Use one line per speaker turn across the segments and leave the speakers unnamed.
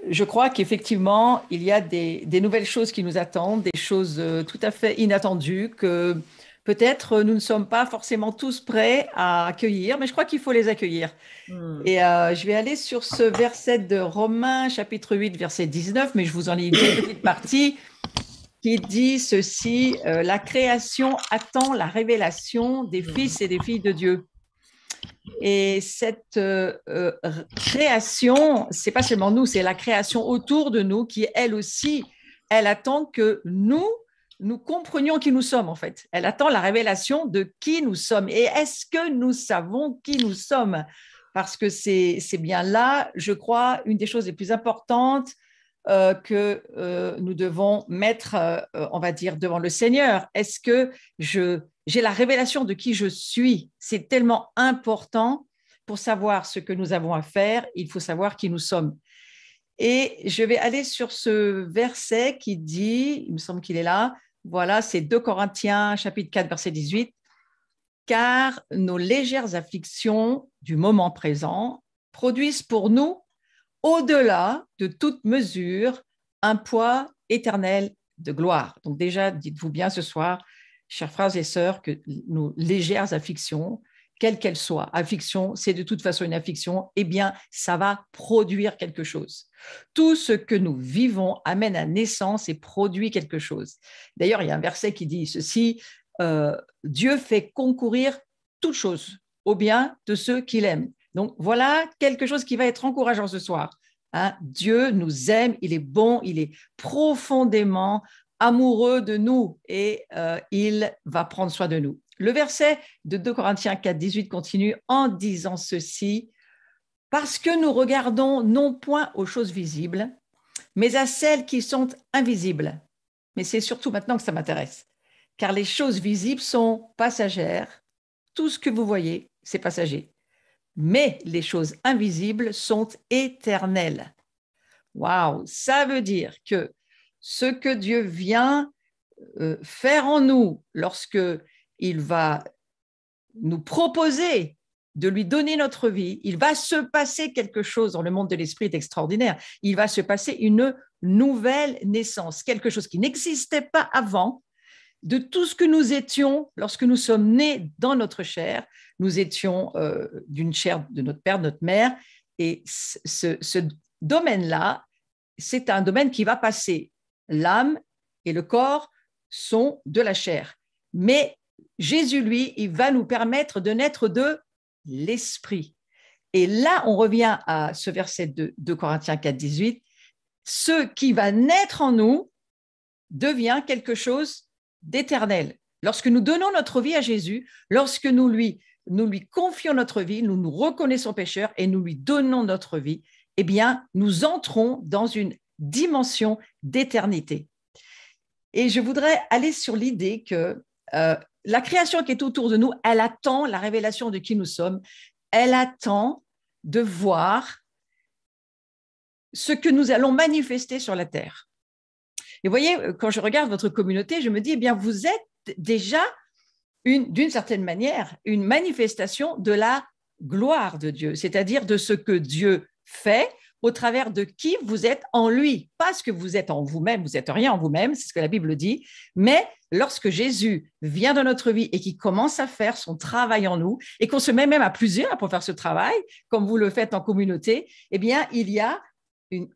je crois qu'effectivement, il y a des nouvelles choses qui nous attendent, des choses tout à fait inattendues que peut-être nous ne sommes pas forcément tous prêts à accueillir, mais je crois qu'il faut les accueillir.
Hmm.
Et je vais aller sur ce verset de Romains, chapitre 8, verset 19, mais je vous en lis une toute petite partie qui dit ceci, la création attend la révélation des fils et des filles de Dieu. Et cette création, c'est pas seulement nous, c'est la création autour de nous qui, elle aussi, elle attend que nous comprenions qui nous sommes, en fait. Elle attend la révélation de qui nous sommes. Et est-ce que nous savons qui nous sommes? Parce que c'est bien là, je crois, une des choses les plus importantes que nous devons mettre, on va dire, devant le Seigneur. Est-ce que j'ai la révélation de qui je suis? C'est tellement important pour savoir ce que nous avons à faire. Il faut savoir qui nous sommes. Et je vais aller sur ce verset qui dit, il me semble qu'il est là, voilà, c'est 2 Corinthiens, chapitre 4, verset 18, car nos légères afflictions du moment présent produisent pour nous au-delà de toute mesure, un poids éternel de gloire. Donc déjà, dites-vous bien ce soir, chers frères et sœurs, que nos légères afflictions, quelles qu'elles soient, affliction, c'est de toute façon une affliction, eh bien, ça va produire quelque chose. Tout ce que nous vivons amène à naissance et produit quelque chose. D'ailleurs, il y a un verset qui dit ceci, Dieu fait concourir toute chose au bien de ceux qu'il aime. Donc voilà quelque chose qui va être encourageant ce soir. Hein, Dieu nous aime, il est bon, il est profondément amoureux de nous et il va prendre soin de nous. Le verset de 2 Corinthiens 4, 18 continue en disant ceci, parce que nous regardons non point aux choses visibles, mais à celles qui sont invisibles. Mais c'est surtout maintenant que ça m'intéresse, car les choses visibles sont passagères. Tout ce que vous voyez, c'est passager. Mais les choses invisibles sont éternelles. Waouh, ça veut dire que ce que Dieu vient faire en nous lorsque il va nous proposer de lui donner notre vie, il va se passer quelque chose dans le monde de l'esprit extraordinaire. Il va se passer une nouvelle naissance, quelque chose qui n'existait pas avant, de tout ce que nous étions lorsque nous sommes nés dans notre chair. Nous étions d'une chair de notre père, de notre mère, et ce domaine-là, c'est un domaine qui va passer. L'âme et le corps sont de la chair. Mais Jésus, lui, il va nous permettre de naître de l'esprit. Et là, on revient à ce verset de Corinthiens 4, 18. Ce qui va naître en nous devient quelque chose d'éternel. Lorsque nous donnons notre vie à Jésus, lorsque nous lui confions notre vie, nous nous reconnaissons pécheurs et nous lui donnons notre vie, eh bien, nous entrons dans une dimension d'éternité. Et je voudrais aller sur l'idée que la création qui est autour de nous, elle attend la révélation de qui nous sommes, elle attend de voir ce que nous allons manifester sur la terre. Et vous voyez, quand je regarde votre communauté, je me dis, eh bien, vous êtes déjà, d'une certaine manière, une manifestation de la gloire de Dieu, c'est-à-dire de ce que Dieu fait au travers de qui vous êtes en lui. Pas ce que vous êtes en vous-même, vous n'êtes rien en vous-même, c'est ce que la Bible dit, mais lorsque Jésus vient dans notre vie et qu'il commence à faire son travail en nous, et qu'on se met même à plusieurs pour faire ce travail, comme vous le faites en communauté, eh bien, il y a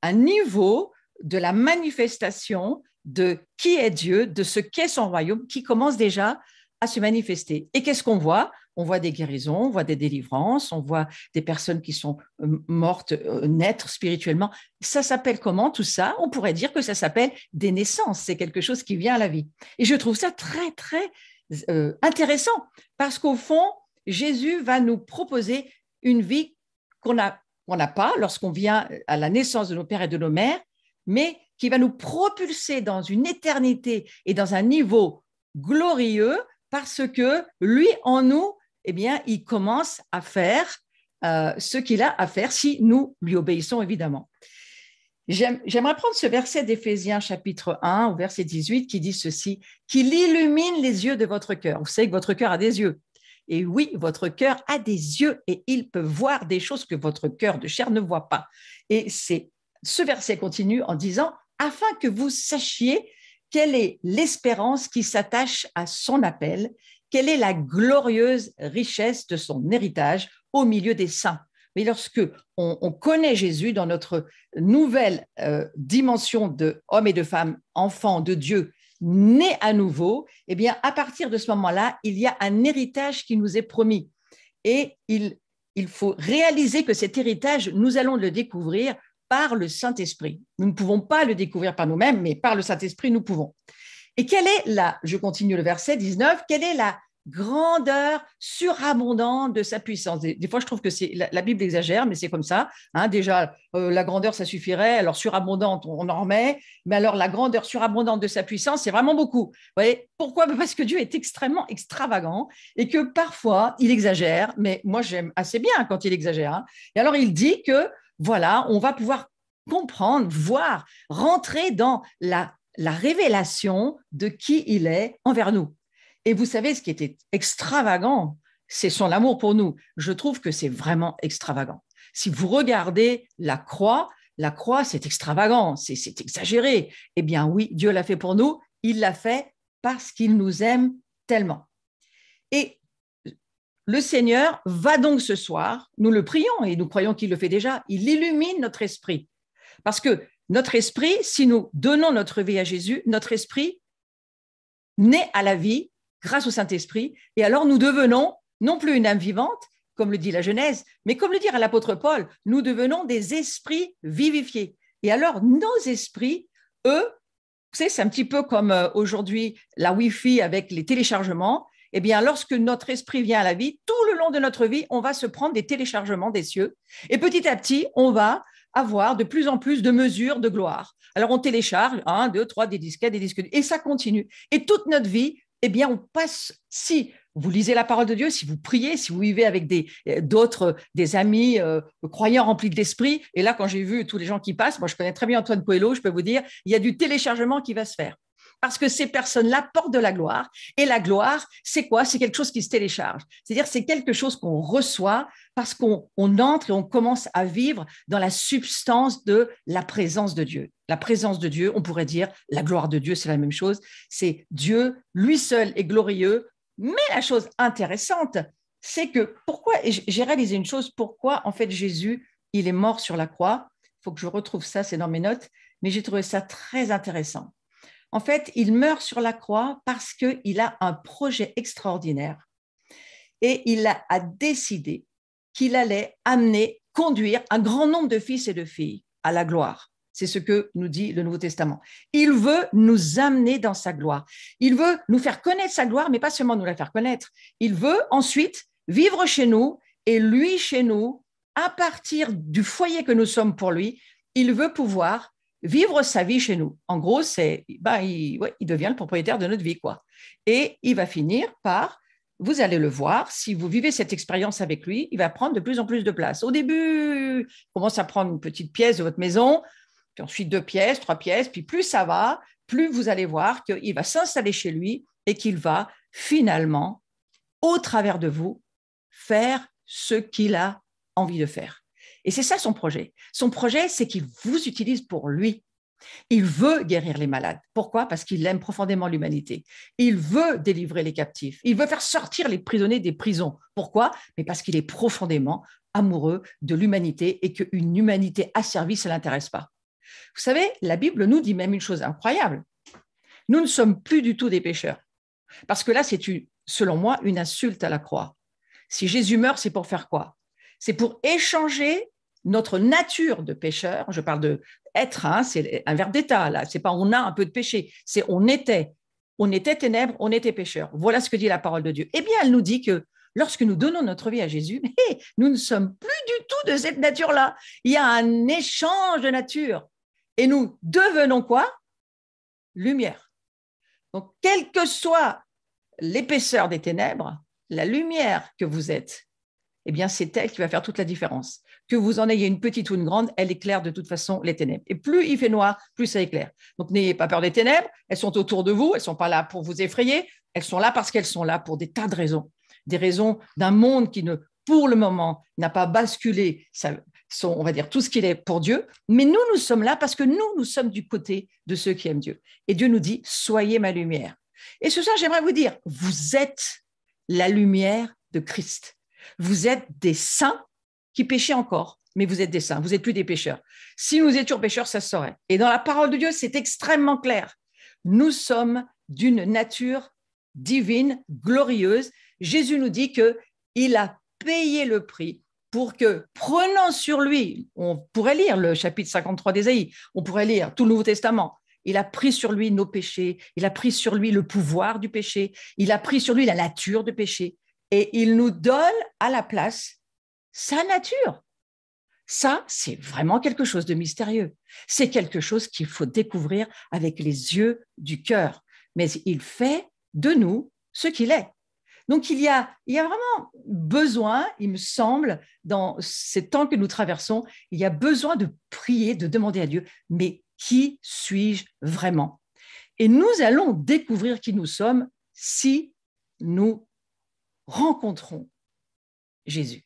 un niveau de la manifestation de qui est Dieu, de ce qu'est son royaume, qui commence déjà à se manifester. Et qu'est-ce qu'on voit? On voit des guérisons, on voit des délivrances, on voit des personnes qui sont mortes, naître spirituellement. Ça s'appelle comment tout ça? On pourrait dire que ça s'appelle des naissances. C'est quelque chose qui vient à la vie. Et je trouve ça très, très intéressant parce qu'au fond, Jésus va nous proposer une vie qu'on n'a pas lorsqu'on vient à la naissance de nos pères et de nos mères, mais qui va nous propulser dans une éternité et dans un niveau glorieux parce que lui, en nous, eh bien, il commence à faire ce qu'il a à faire si nous lui obéissons, évidemment. J'aimerais prendre ce verset d'Éphésiens chapitre 1 au verset 18 qui dit ceci, qu'il illumine les yeux de votre cœur. Vous savez que votre cœur a des yeux. Et oui, votre cœur a des yeux et il peut voir des choses que votre cœur de chair ne voit pas. Et c'est ce verset continue en disant « Afin que vous sachiez quelle est l'espérance qui s'attache à son appel, quelle est la glorieuse richesse de son héritage au milieu des saints. » Mais lorsque on connaît Jésus dans notre nouvelle dimension de hommes et de femmes, enfants de Dieu, nés à nouveau, eh bien, à partir de ce moment-là, il y a un héritage qui nous est promis. Et il faut réaliser que cet héritage, nous allons le découvrir par le Saint-Esprit. Nous ne pouvons pas le découvrir par nous-mêmes, mais par le Saint-Esprit, nous pouvons. Et quelle est je continue le verset 19, quelle est la grandeur surabondante de sa puissance. Des fois, je trouve que la Bible exagère, mais c'est comme ça. Hein, déjà, la grandeur, ça suffirait. Alors, surabondante, on en remet. Mais alors, la grandeur surabondante de sa puissance, c'est vraiment beaucoup. Vous voyez, pourquoi ? Parce que Dieu est extrêmement extravagant et que parfois, il exagère. Mais moi, j'aime assez bien quand il exagère. Hein. Et alors, il dit que, voilà, on va pouvoir comprendre, voir, rentrer dans la révélation de qui il est envers nous. Et vous savez, ce qui était extravagant, c'est son amour pour nous. Je trouve que c'est vraiment extravagant. Si vous regardez la croix, c'est extravagant, c'est exagéré. Eh bien oui, Dieu l'a fait pour nous. Il l'a fait parce qu'il nous aime tellement. Et le Seigneur va donc ce soir, nous le prions et nous croyons qu'il le fait déjà, il illumine notre esprit. Parce que notre esprit, si nous donnons notre vie à Jésus, notre esprit naît à la vie grâce au Saint-Esprit, et alors nous devenons non plus une âme vivante, comme le dit la Genèse, mais comme le dit l'apôtre Paul, nous devenons des esprits vivifiés. Et alors nos esprits, eux, vous savez, c'est un petit peu comme aujourd'hui la Wi-Fi avec les téléchargements. Eh bien, lorsque notre esprit vient à la vie, tout le long de notre vie, on va se prendre des téléchargements des cieux, et petit à petit, on va avoir de plus en plus de mesures de gloire. Alors, on télécharge 1, 2, 3, des disquettes, et ça continue. Et toute notre vie, eh bien, on passe, si vous lisez la parole de Dieu, si vous priez, si vous vivez avec des amis croyants remplis de l'esprit, et là, quand j'ai vu tous les gens qui passent, moi, je connais très bien Antoine Coelho, je peux vous dire, il y a du téléchargement qui va se faire. Parce que ces personnes-là portent de la gloire. Et la gloire, c'est quoi ? C'est quelque chose qui se télécharge. C'est-à-dire, c'est quelque chose qu'on reçoit parce qu'on entre et on commence à vivre dans la substance de la présence de Dieu. La présence de Dieu, on pourrait dire, la gloire de Dieu, c'est la même chose. C'est Dieu, lui seul est glorieux. Mais la chose intéressante, c'est que pourquoi, et j'ai réalisé une chose, pourquoi en fait Jésus, il est mort sur la croix. Il faut que je retrouve ça, c'est dans mes notes, mais j'ai trouvé ça très intéressant. En fait, il meurt sur la croix parce qu'il a un projet extraordinaire et il a décidé qu'il allait conduire un grand nombre de fils et de filles à la gloire. C'est ce que nous dit le Nouveau Testament. Il veut nous amener dans sa gloire. Il veut nous faire connaître sa gloire, mais pas seulement nous la faire connaître. Il veut ensuite vivre chez nous et lui chez nous, à partir du foyer que nous sommes pour lui, il veut pouvoir vivre sa vie chez nous. En gros, il devient le propriétaire de notre vie, quoi. Et il va finir par, vous allez le voir, si vous vivez cette expérience avec lui, il va prendre de plus en plus de place. Au début, il commence à prendre une petite pièce de votre maison, puis ensuite 2 pièces, 3 pièces, puis plus ça va, plus vous allez voir qu'il va s'installer chez lui et qu'il va finalement, au travers de vous, faire ce qu'il a envie de faire. Et c'est ça son projet. Son projet, c'est qu'il vous utilise pour lui. Il veut guérir les malades. Pourquoi ? Parce qu'il aime profondément l'humanité. Il veut délivrer les captifs. Il veut faire sortir les prisonniers des prisons. Pourquoi ? Mais parce qu'il est profondément amoureux de l'humanité et qu'une humanité asservie, ça ne l'intéresse pas. Vous savez, la Bible nous dit même une chose incroyable. Nous ne sommes plus du tout des pécheurs. Parce que là, c'est, selon moi, une insulte à la croix. Si Jésus meurt, c'est pour faire quoi ? C'est pour échanger notre nature de pécheur. Je parle de être, hein, c'est un verbe d'état, là. C'est pas on a un peu de péché, c'est on était ténèbres, on était pécheurs. Voilà ce que dit la parole de Dieu. Eh bien, elle nous dit que lorsque nous donnons notre vie à Jésus, nous ne sommes plus du tout de cette nature-là. Il y a un échange de nature. Et nous devenons quoi ? Lumière. Donc, quelle que soit l'épaisseur des ténèbres, la lumière que vous êtes, eh bien, c'est elle qui va faire toute la différence. Que vous en ayez une petite ou une grande, elle éclaire de toute façon les ténèbres. Et plus il fait noir, plus ça éclaire. Donc, n'ayez pas peur des ténèbres. Elles sont autour de vous. Elles ne sont pas là pour vous effrayer. Elles sont là parce qu'elles sont là pour des tas de raisons. Des raisons d'un monde qui, pour le moment, n'a pas basculé on va dire, tout ce qu'il est pour Dieu, mais nous, nous sommes là parce que nous sommes du côté de ceux qui aiment Dieu. Et Dieu nous dit, soyez ma lumière. Et ce soir, j'aimerais vous dire, vous êtes la lumière de Christ. Vous êtes des saints qui péchaient encore, mais vous êtes des saints, vous n'êtes plus des pécheurs. Si nous étions pécheurs, ça se saurait. Et dans la parole de Dieu, c'est extrêmement clair. Nous sommes d'une nature divine, glorieuse. Jésus nous dit qu'il a payé le prix pour que, prenant sur lui, on pourrait lire le chapitre 53 d'Ésaïe, on pourrait lire tout le Nouveau Testament, il a pris sur lui nos péchés, il a pris sur lui le pouvoir du péché, il a pris sur lui la nature du péché, et il nous donne à la place sa nature. Ça, c'est vraiment quelque chose de mystérieux. C'est quelque chose qu'il faut découvrir avec les yeux du cœur. Mais il fait de nous ce qu'il est. Donc, il y a vraiment besoin, il me semble, dans ces temps que nous traversons, il y a besoin de prier, de demander à Dieu, mais qui suis-je vraiment? Et nous allons découvrir qui nous sommes si nous rencontrons Jésus.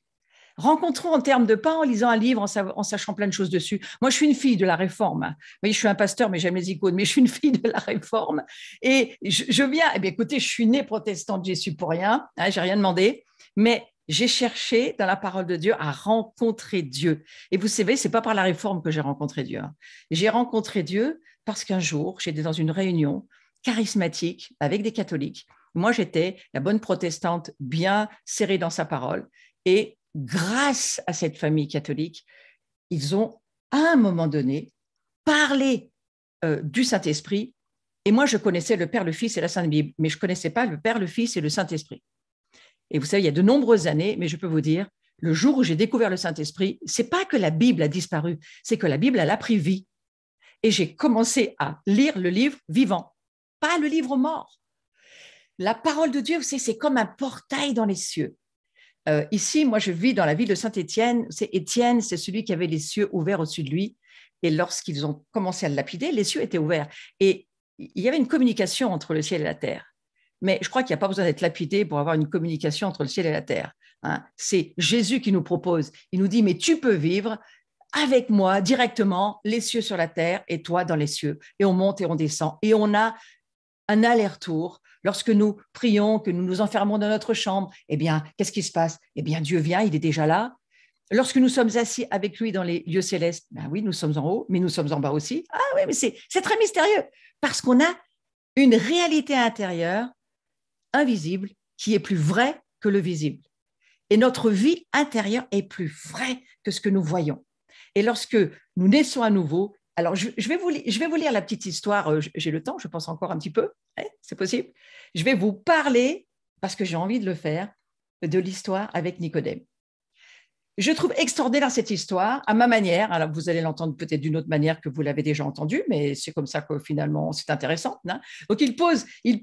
Rencontrons en termes de pas en lisant un livre, en sachant plein de choses dessus. Moi, je suis une fille de la Réforme. Oui, je suis un pasteur, mais j'aime les icônes, mais je suis une fille de la Réforme. Et je viens, eh bien, écoutez, je suis née protestante, j'y suis pour rien, hein, j'ai rien demandé, mais j'ai cherché dans la parole de Dieu à rencontrer Dieu. Et vous savez, c'est pas par la Réforme que j'ai rencontré Dieu. Hein. J'ai rencontré Dieu parce qu'un jour, j'étais dans une réunion charismatique avec des catholiques. Moi, j'étais la bonne protestante bien serrée dans sa parole. Et grâce à cette famille catholique, ils ont, à un moment donné, parlé du Saint-Esprit. Et moi, je connaissais le Père, le Fils et la Sainte Bible, mais je ne connaissais pas le Père, le Fils et le Saint-Esprit. Et vous savez, il y a de nombreuses années, mais je peux vous dire, le jour où j'ai découvert le Saint-Esprit, ce n'est pas que la Bible a disparu, c'est que la Bible, elle a pris vie. Et j'ai commencé à lire le livre vivant, pas le livre mort. La parole de Dieu, vous savez, c'est comme un portail dans les cieux. Ici, moi, je vis dans la ville de Saint-Étienne. C'est Étienne, c'est celui qui avait les cieux ouverts au-dessus de lui. Et lorsqu'ils ont commencé à le lapider, les cieux étaient ouverts. Et il y avait une communication entre le ciel et la terre. Mais je crois qu'il n'y a pas besoin d'être lapidé pour avoir une communication entre le ciel et la terre. Hein. C'est Jésus qui nous propose. Il nous dit, mais tu peux vivre avec moi directement, les cieux sur la terre et toi dans les cieux. Et on monte et on descend. Et on a un aller-retour. Lorsque nous prions, que nous nous enfermons dans notre chambre, eh bien, qu'est-ce qui se passe? Eh bien, Dieu vient, il est déjà là. Lorsque nous sommes assis avec lui dans les lieux célestes, ben oui, nous sommes en haut, mais nous sommes en bas aussi. Ah oui, mais c'est très mystérieux, parce qu'on a une réalité intérieure invisible qui est plus vraie que le visible. Et notre vie intérieure est plus vraie que ce que nous voyons. Et lorsque nous naissons à nouveau, alors je vais vous lire la petite histoire, j'ai le temps, je pense encore un petit peu, c'est possible. Je vais vous parler, parce que j'ai envie de le faire, de l'histoire avec Nicodème. Je trouve extraordinaire cette histoire, à ma manière. Alors, vous allez l'entendre peut-être d'une autre manière que vous l'avez déjà entendue, mais c'est comme ça que finalement, c'est intéressant. Hein. Donc, il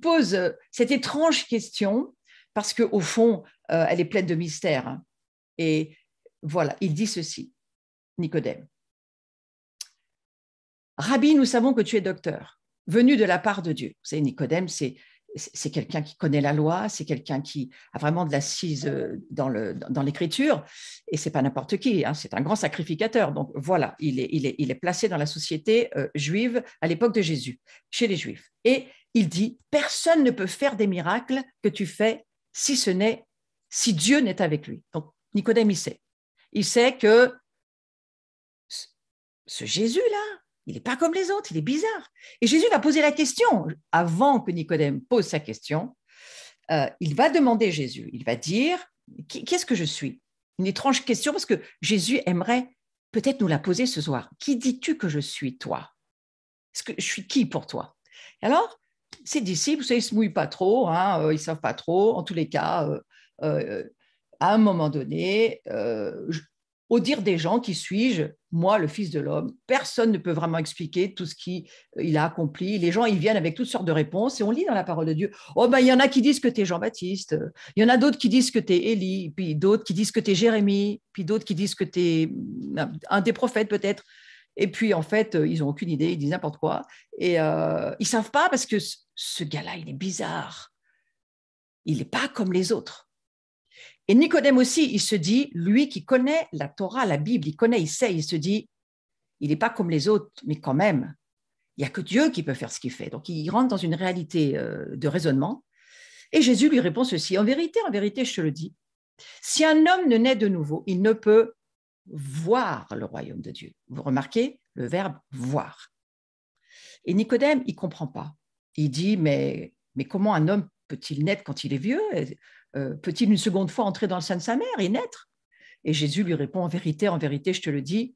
pose cette étrange question, parce qu'au fond, elle est pleine de mystères. Hein. Et voilà, il dit ceci, Nicodème. Rabbi, nous savons que tu es docteur, venu de la part de Dieu. Vous savez, Nicodème, c'est quelqu'un qui connaît la loi, c'est quelqu'un qui a vraiment de l'assise dans l'écriture, et c'est pas n'importe qui, hein, c'est un grand sacrificateur. Donc voilà, il est placé dans la société juive à l'époque de Jésus, chez les Juifs. Et il dit, personne ne peut faire des miracles que tu fais si Dieu n'est avec lui. Donc Nicodème, il sait que ce Jésus-là, il n'est pas comme les autres, il est bizarre. Et Jésus va poser la question. Avant que Nicodème pose sa question, il va demander Jésus, il va dire, qu'est-ce que je suis? Une étrange question parce que Jésus aimerait peut-être nous la poser ce soir. Qui dis-tu que je suis, toi? Est-ce que je suis qui pour toi? Alors, ses disciples, ils ne se mouillent pas trop, hein, ils ne savent pas trop. En tous les cas, à un moment donné, au dire des gens, qui suis-je? Moi, le Fils de l'homme. Personne ne peut vraiment expliquer tout ce qu'il a accompli. Les gens, ils viennent avec toutes sortes de réponses et on lit dans la parole de Dieu. Oh, ben, il y en a qui disent que tu es Jean-Baptiste, il y en a d'autres qui disent que tu es Élie, puis d'autres qui disent que tu es Jérémie, puis d'autres qui disent que tu es un des prophètes peut-être. Et puis, en fait, ils n'ont aucune idée, ils disent n'importe quoi. Et ils ne savent pas parce que ce gars-là, il est bizarre. Il n'est pas comme les autres. Et Nicodème aussi, il se dit, lui qui connaît la Torah, la Bible, il connaît, il sait, il se dit, il n'est pas comme les autres, mais quand même, il n'y a que Dieu qui peut faire ce qu'il fait. Donc, il rentre dans une réalité de raisonnement. Et Jésus lui répond ceci, en vérité, je te le dis, si un homme ne naît de nouveau, il ne peut voir le royaume de Dieu. Vous remarquez le verbe voir. Et Nicodème, il ne comprend pas. Il dit, mais comment un homme peut-il naître quand il est vieux? Peut-il une seconde fois entrer dans le sein de sa mère et naître? Et Jésus lui répond, en vérité, je te le dis,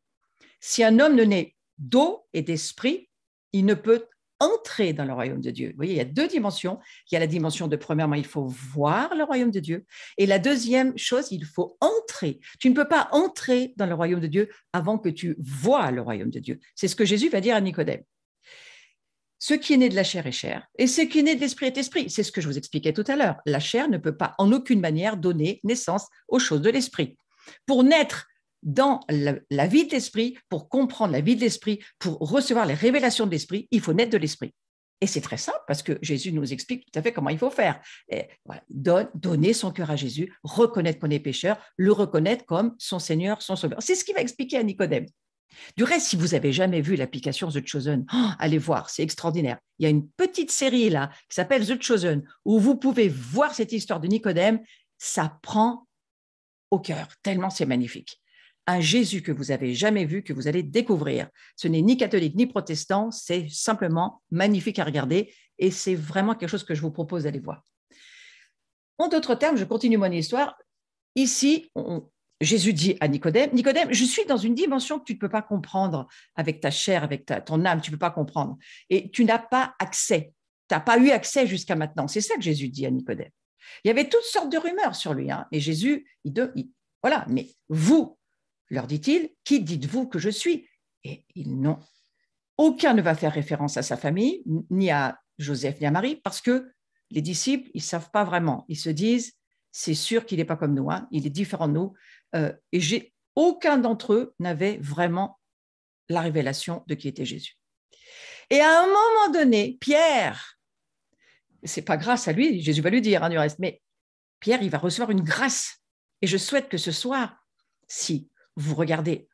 si un homme ne naît d'eau et d'esprit, il ne peut entrer dans le royaume de Dieu. Vous voyez, il y a deux dimensions. Il y a la dimension de, premièrement, il faut voir le royaume de Dieu. Et la deuxième chose, il faut entrer. Tu ne peux pas entrer dans le royaume de Dieu avant que tu vois le royaume de Dieu. C'est ce que Jésus va dire à Nicodème. Ce qui est né de la chair est chair, et ce qui est né de l'esprit est esprit. C'est ce que je vous expliquais tout à l'heure. La chair ne peut pas en aucune manière donner naissance aux choses de l'esprit. Pour naître dans la vie de l'esprit, pour comprendre la vie de l'esprit, pour recevoir les révélations de l'esprit, il faut naître de l'esprit. Et c'est très simple parce que Jésus nous explique tout à fait comment il faut faire. Et voilà, donner son cœur à Jésus, reconnaître qu'on est pécheur, le reconnaître comme son Seigneur, son Sauveur. C'est ce qu'il va expliquer à Nicodème. Du reste, si vous n'avez jamais vu l'application The Chosen, allez voir, c'est extraordinaire. Il y a une petite série là qui s'appelle The Chosen où vous pouvez voir cette histoire de Nicodème. Ça prend au cœur, tellement c'est magnifique. Un Jésus que vous n'avez jamais vu, que vous allez découvrir. Ce n'est ni catholique ni protestant, c'est simplement magnifique à regarder et c'est vraiment quelque chose que je vous propose d'aller voir. En d'autres termes, je continue mon histoire. Ici, Jésus dit à Nicodème, Nicodème, je suis dans une dimension que tu ne peux pas comprendre avec ta chair, avec ton âme, tu ne peux pas comprendre. Et tu n'as pas accès. Tu n'as pas eu accès jusqu'à maintenant. C'est ça que Jésus dit à Nicodème. Il y avait toutes sortes de rumeurs sur lui. Et Jésus, voilà, mais vous, leur dit-il, qui dites-vous que je suis? Et ils n'ont. Aucun ne va faire référence à sa famille, ni à Joseph, ni à Marie, parce que les disciples, ils ne savent pas vraiment. Ils se disent, c'est sûr qu'il n'est pas comme nous, il est différent de nous. Et aucun d'entre eux n'avait vraiment la révélation de qui était Jésus. Et à un moment donné, Pierre, c'est pas grâce à lui, Jésus va lui dire du reste, mais Pierre, il va recevoir une grâce. Et je souhaite que ce soir, si vous regardez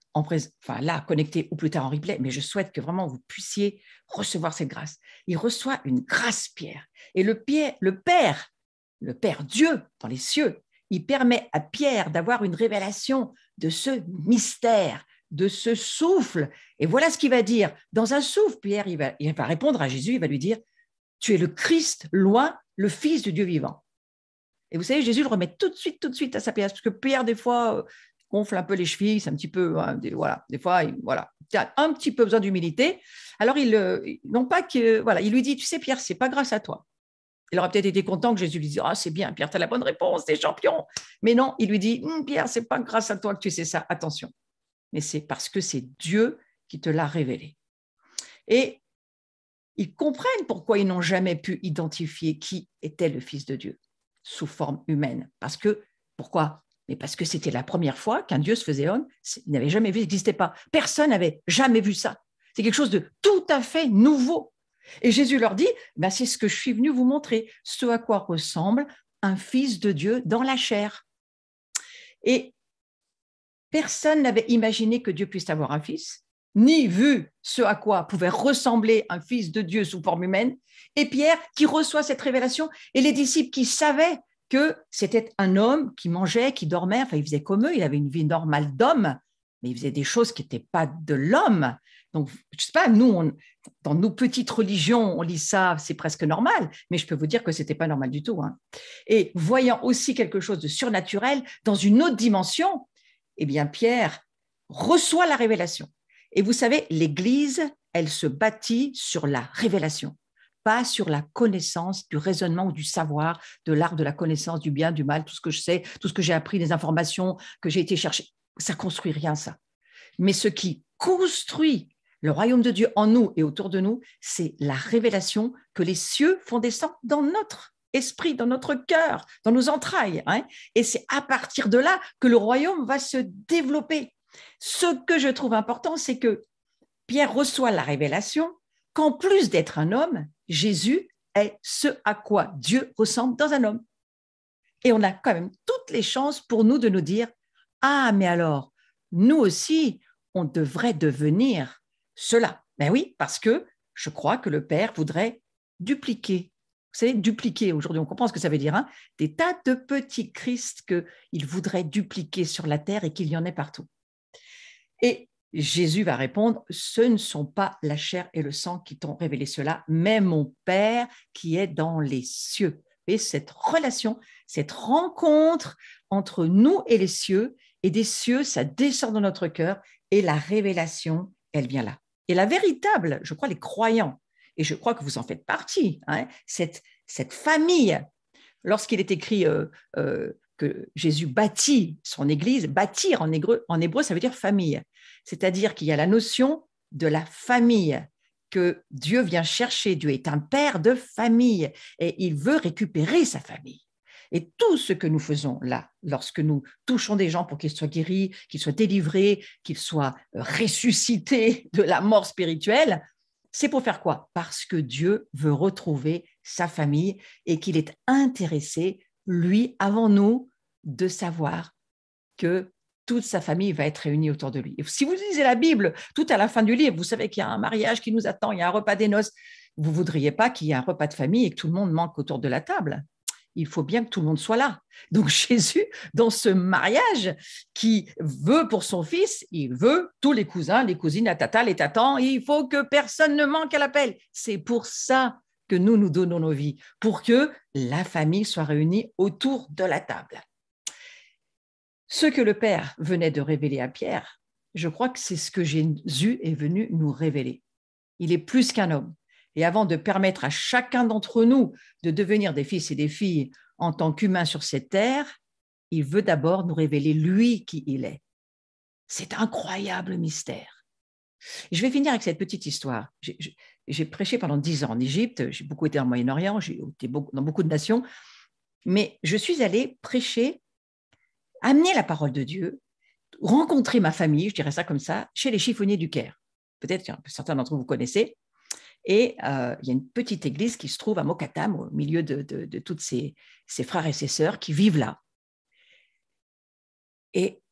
là, connecté ou plus tard en replay, mais je souhaite que vraiment vous puissiez recevoir cette grâce. Il reçoit une grâce, Pierre. Et le Père Dieu dans les cieux, il permet à Pierre d'avoir une révélation de ce mystère, de ce souffle. Et voilà ce qu'il va dire. Dans un souffle, Pierre, il va répondre à Jésus, il va lui dire, tu es le Christ, loin, le Fils du Dieu vivant. Et vous savez, Jésus le remet tout de suite à sa place, parce que Pierre, des fois, gonfle un peu les chevilles, c'est un petit peu, des fois, il a un petit peu besoin d'humilité. Alors, il lui dit, tu sais, Pierre, c'est pas grâce à toi. Il aurait peut-être été content que Jésus lui dise, c'est bien, Pierre, tu as la bonne réponse, t'es champion. Mais non, il lui dit, Pierre, c'est pas grâce à toi que tu sais ça, attention. Mais c'est parce que c'est Dieu qui te l'a révélé. Et ils comprennent pourquoi ils n'ont jamais pu identifier qui était le Fils de Dieu sous forme humaine. Pourquoi? Mais parce que c'était la première fois qu'un Dieu se faisait homme. Ils n'avaient jamais vu, il n'existait pas. Personne n'avait jamais vu ça. C'est quelque chose de tout à fait nouveau. Et Jésus leur dit, c'est ce que je suis venu vous montrer, ce à quoi ressemble un Fils de Dieu dans la chair. Et personne n'avait imaginé que Dieu puisse avoir un fils, ni vu ce à quoi pouvait ressembler un Fils de Dieu sous forme humaine. Et Pierre qui reçoit cette révélation, et les disciples qui savaient que c'était un homme qui mangeait, qui dormait, il faisait comme eux, il avait une vie normale d'homme, mais il faisait des choses qui n'étaient pas de l'homme. Donc, je ne sais pas, nous, dans nos petites religions, on lit ça, c'est presque normal, mais je peux vous dire que ce n'était pas normal du tout. Et voyant aussi quelque chose de surnaturel dans une autre dimension, Pierre reçoit la révélation. Et vous savez, l'Église, elle se bâtit sur la révélation, pas sur la connaissance, du raisonnement ou du savoir, de l'art de la connaissance, du bien, du mal, tout ce que je sais, tout ce que j'ai appris, des informations que j'ai été chercher. Ça ne construit rien, ça. Mais ce qui construit le royaume de Dieu en nous et autour de nous, c'est la révélation que les cieux font descendre dans notre esprit, dans notre cœur, dans nos entrailles. Et c'est à partir de là que le royaume va se développer. Ce que je trouve important, c'est que Pierre reçoit la révélation qu'en plus d'être un homme, Jésus est ce à quoi Dieu ressemble dans un homme. Et on a quand même toutes les chances pour nous de nous dire, ah, mais alors, nous aussi, on devrait devenir cela. Ben oui, parce que je crois que le Père voudrait dupliquer. Vous savez, dupliquer, aujourd'hui, on comprend ce que ça veut dire, hein, des tas de petits Christ qu'il voudrait dupliquer sur la terre et qu'il y en ait partout. Et Jésus va répondre, ce ne sont pas la chair et le sang qui t'ont révélé cela, mais mon Père qui est dans les cieux. Et cette relation, cette rencontre entre nous et les cieux, et des cieux, ça descend dans notre cœur, et la révélation, elle vient là. Et la véritable, je crois, les croyants, et je crois que vous en faites partie, hein, cette famille, lorsqu'il est écrit que Jésus bâtit son Église, bâtir en hébreu, ça veut dire famille. C'est-à-dire qu'il y a la notion de la famille que Dieu vient chercher. Dieu est un père de famille et il veut récupérer sa famille. Et tout ce que nous faisons là, lorsque nous touchons des gens pour qu'ils soient guéris, qu'ils soient délivrés, qu'ils soient ressuscités de la mort spirituelle, c'est pour faire quoi? Parce que Dieu veut retrouver sa famille et qu'il est intéressé, lui, avant nous, de savoir que toute sa famille va être réunie autour de lui. Et si vous lisez la Bible, tout à la fin du livre, vous savez qu'il y a un mariage qui nous attend, il y a un repas des noces. Vous ne voudriez pas qu'il y ait un repas de famille et que tout le monde manque autour de la table. Il faut bien que tout le monde soit là. Donc Jésus, dans ce mariage qui veut pour son fils, il veut tous les cousins, les cousines, la tata, les tatans, il faut que personne ne manque à l'appel. C'est pour ça que nous nous donnons nos vies, pour que la famille soit réunie autour de la table. Ce que le Père venait de révéler à Pierre, je crois que c'est ce que Jésus est venu nous révéler. Il est plus qu'un homme. Et avant de permettre à chacun d'entre nous de devenir des fils et des filles en tant qu'humains sur cette terre, il veut d'abord nous révéler lui qui il est. C'est un incroyable mystère. Je vais finir avec cette petite histoire. J'ai prêché pendant 10 ans en Égypte, j'ai beaucoup été en Moyen-Orient, j'ai été dans beaucoup de nations, mais je suis allée prêcher, amener la parole de Dieu, rencontrer ma famille, je dirais ça comme ça, chez les chiffonniers du Caire. Peut-être que certains d'entre vous connaissez. Et il y a une petite église qui se trouve à Mokatam, au milieu de toutes ces frères et ces sœurs qui vivent là. Et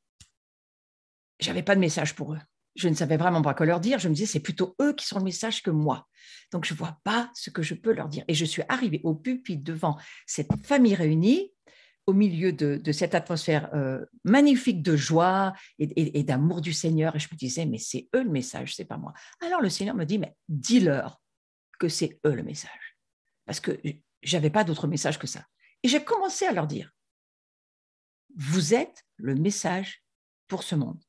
je n'avais pas de message pour eux. Je ne savais vraiment pas quoi leur dire. Je me disais, c'est plutôt eux qui sont le message que moi. Donc, je ne vois pas ce que je peux leur dire. Et je suis arrivée au pupitre devant cette famille réunie, au milieu de cette atmosphère magnifique de joie et d'amour du Seigneur. Et je me disais, mais c'est eux le message, c'est pas moi. Alors, le Seigneur me dit, mais dis-leur que c'est eux le message. Parce que je n'avais pas d'autre message que ça. Et j'ai commencé à leur dire, vous êtes le message pour ce monde.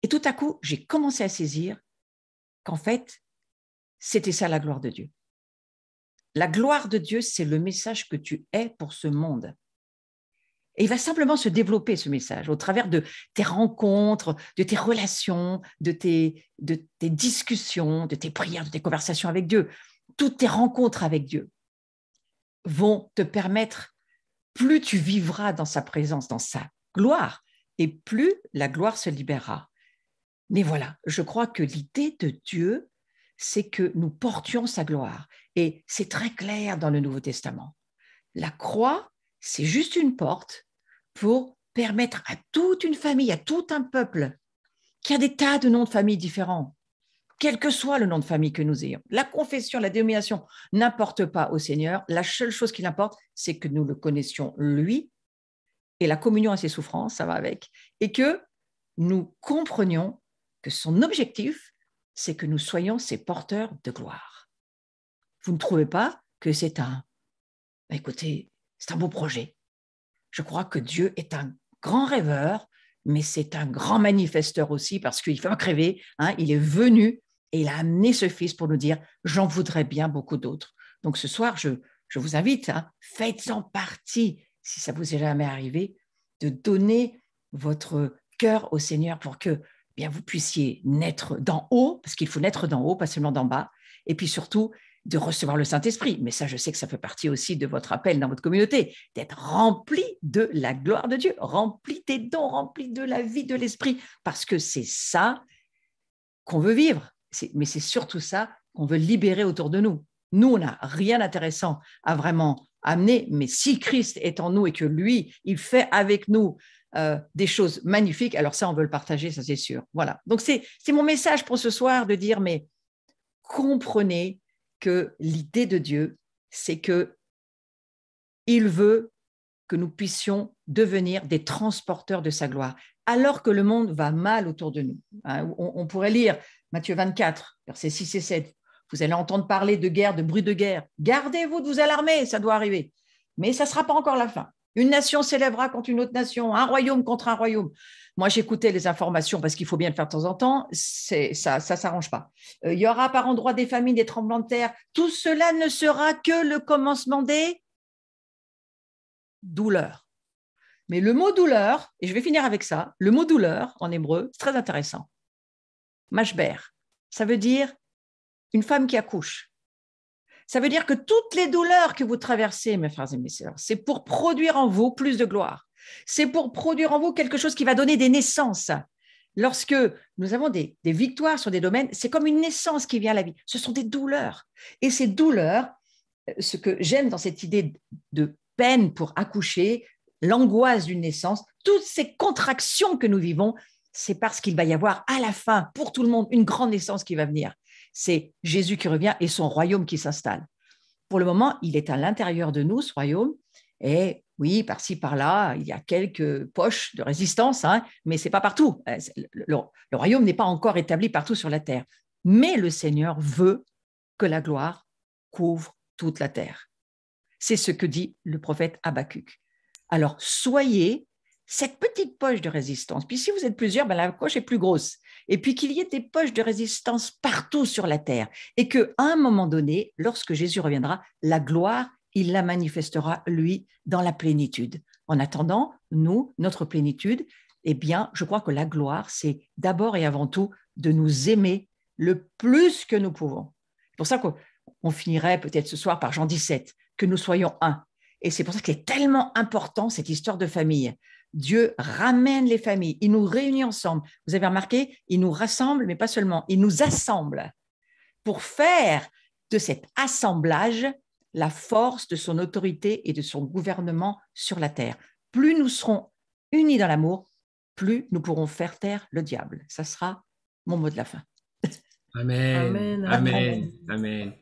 Et tout à coup, j'ai commencé à saisir qu'en fait, c'était ça la gloire de Dieu. La gloire de Dieu, c'est le message que tu es pour ce monde. Et il va simplement se développer, ce message, au travers de tes rencontres, de tes relations, de tes discussions, de tes prières, de tes conversations avec Dieu. Toutes tes rencontres avec Dieu vont te permettre, plus tu vivras dans sa présence, dans sa gloire, et plus la gloire se libérera. Mais voilà, je crois que l'idée de Dieu, c'est que nous portions sa gloire. Et c'est très clair dans le Nouveau Testament. La croix, c'est juste une porte pour permettre à toute une famille, à tout un peuple, qui a des tas de noms de famille différents, quel que soit le nom de famille que nous ayons. La confession, la dénomination n'importe pas au Seigneur. La seule chose qui importe, c'est que nous le connaissions lui, et la communion à ses souffrances, ça va avec, et que nous comprenions que son objectif, c'est que nous soyons ses porteurs de gloire. Vous ne trouvez pas que c'est écoutez, c'est un beau projet. Je crois que Dieu est un grand rêveur, mais c'est un grand manifesteur aussi parce qu'il ne fait pas rêver. Hein, il est venu et il a amené ce Fils pour nous dire « j'en voudrais bien beaucoup d'autres ». Donc ce soir, je vous invite, hein, faites-en partie, si ça vous est jamais arrivé, de donner votre cœur au Seigneur pour que bien, vous puissiez naître d'en haut, parce qu'il faut naître d'en haut, pas seulement d'en bas, et puis surtout de recevoir le Saint-Esprit. Mais ça, je sais que ça fait partie aussi de votre appel dans votre communauté, d'être rempli de la gloire de Dieu, rempli des dons, rempli de la vie de l'Esprit, parce que c'est ça qu'on veut vivre, mais c'est surtout ça qu'on veut libérer autour de nous. Nous, on n'a rien d'intéressant à vraiment amener. Mais si Christ est en nous et que lui, il fait avec nous des choses magnifiques, alors ça, on veut le partager, ça c'est sûr. Voilà. Donc, c'est mon message pour ce soir de dire, mais comprenez que l'idée de Dieu, c'est que il veut que nous puissions devenir des transporteurs de sa gloire, alors que le monde va mal autour de nous. On pourrait lire Matthieu 24, versets 6 et 7. Vous allez entendre parler de guerre, de bruit de guerre. Gardez-vous de vous alarmer, ça doit arriver. Mais ça ne sera pas encore la fin. Une nation s'élèvera contre une autre nation, un royaume contre un royaume. Moi, j'écoutais les informations parce qu'il faut bien le faire de temps en temps. Ça s'arrange pas. Il y aura par endroits des famines, des tremblements de terre. Tout cela ne sera que le commencement des douleurs. Mais le mot douleur, et je vais finir avec ça, le mot douleur en hébreu, c'est très intéressant. Mashber, ça veut dire une femme qui accouche. Ça veut dire que toutes les douleurs que vous traversez, mes frères et mes sœurs, c'est pour produire en vous plus de gloire. C'est pour produire en vous quelque chose qui va donner des naissances. Lorsque nous avons des victoires sur des domaines, c'est comme une naissance qui vient à la vie. Ce sont des douleurs. Et ces douleurs, ce que j'aime dans cette idée de peine pour accoucher, l'angoisse d'une naissance, toutes ces contractions que nous vivons, c'est parce qu'il va y avoir à la fin, pour tout le monde, une grande naissance qui va venir. C'est Jésus qui revient et son royaume qui s'installe. Pour le moment, il est à l'intérieur de nous, ce royaume, et oui, par-ci, par-là, il y a quelques poches de résistance, mais ce n'est pas partout. Le royaume n'est pas encore établi partout sur la terre. Mais le Seigneur veut que la gloire couvre toute la terre. C'est ce que dit le prophète Habakkuk. Alors, soyez cette petite poche de résistance. Puis si vous êtes plusieurs, la poche est plus grosse. Et puis qu'il y ait des poches de résistance partout sur la terre. Et qu'à un moment donné, lorsque Jésus reviendra, la gloire, il la manifestera, lui, dans la plénitude. En attendant, nous, notre plénitude, eh bien, je crois que la gloire, c'est d'abord et avant tout de nous aimer le plus que nous pouvons. C'est pour ça qu'on finirait peut-être ce soir par Jean 17, que nous soyons un. Et c'est pour ça qu'il est tellement important, cette histoire de famille. Dieu ramène les familles, il nous réunit ensemble. Vous avez remarqué, il nous rassemble, mais pas seulement, il nous assemble pour faire de cet assemblage la force de son autorité et de son gouvernement sur la terre. Plus nous serons unis dans l'amour, plus nous pourrons faire taire le diable. Ça sera mon mot de la fin.
Amen.
Amen.
Amen. Amen.